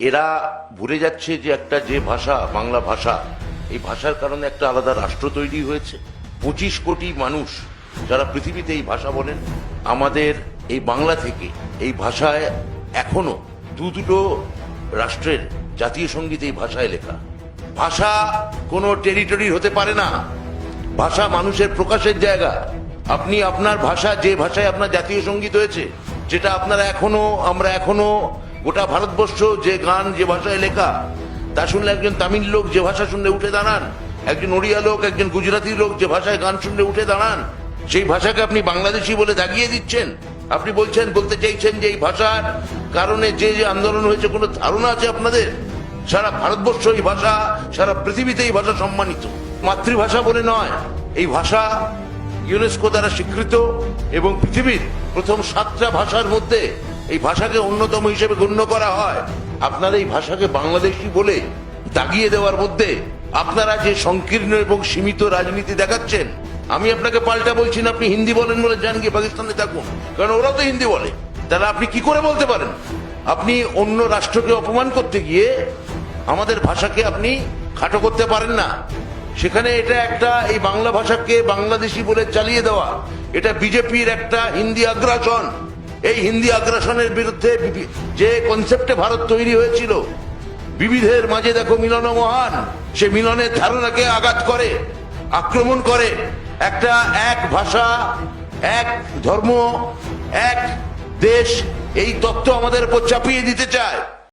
এরা ভুলে যাচ্ছে যে একটা যে ভাষা, বাংলা ভাষা, এই ভাষার কারণে একটা আলাদা রাষ্ট্র তৈরি হয়েছে। 25 কোটি মানুষ যারা পৃথিবীতে এই ভাষা বলেন, আমাদের এই বাংলা থেকে এই ভাষায় এখনো দুটো রাষ্ট্রের জাতীয় সঙ্গীত এই ভাষায় লেখা। ভাষা কোনো টেরিটরি হতে পারে না, ভাষা মানুষের প্রকাশের জায়গা। আপনি আপনার ভাষা, যে ভাষায় আপনার জাতীয় সঙ্গীত হয়েছে, যেটা আপনারা আমরা এখনো গোটা ভারতবর্ষ যে গান যে ভাষায় লেখা, তা শুনলে একজন তামিল লোক যে ভাষা শুনলে উঠে দাঁড়ান, একজন ওড়িয়া লোক, একজন গুজরাটি লোক যে ভাষায় গান শুনলে উঠে দাঁড়ান, সেই ভাষাকে আপনি বাংলাদেশি বলে দাগিয়ে দিচ্ছেন। আপনি বলতে চাইছেন যে এই ভাষার কারণে যে যে আন্দোলন হয়েছে, কোনো ধারণা আছে আপনাদের? সারা ভারতবর্ষ এই ভাষা, সারা পৃথিবীতে এই ভাষা সম্মানিত। মাতৃভাষা বলে নয়, এই ভাষা ইউনেস্কো দ্বারা স্বীকৃত এবং পৃথিবীর প্রথম 7টা ভাষার মধ্যে এই ভাষাকে অন্যতম হিসেবে গণ্য করা হয়। আপনারা এই ভাষাকে বাংলাদেশি বলে দাগিয়ে দেওয়ার মধ্যে আপনারা যে সংকীর্ণ এবং সীমিত রাজনীতি দেখাচ্ছেন, আমি আপনাকে পাল্টা বলছি না, আপনি হিন্দি বলেন বলে যান গিয়ে পাকিস্তানে থাকুন, কারণ ওরাও তো হিন্দি বলে। তাহলে আপনি কি করে বলতে পারেন? আপনি অন্য রাষ্ট্রকে অপমান করতে গিয়ে আমাদের ভাষাকে আপনি খাটো করতে পারেন না। সেখানে এটা একটা, এই বাংলা ভাষাকে বাংলাদেশি বলে চালিয়ে দেওয়া, এটা বিজেপির একটা হিন্দি আগ্রাসন। এই হিন্দি আগ্রাসনের বিরুদ্ধে যে কনসেপ্টে ভারত তৈরি হয়েছিল, বিবিধের মাঝে দেখো মিলন মহান, সে মিলনের ধারণাকে আঘাত করে, আক্রমণ করে। একটা এক ভাষা, এক ধর্ম, এক দেশ, এই তত্ত্ব আমাদের উপর চাপিয়ে দিতে চায়।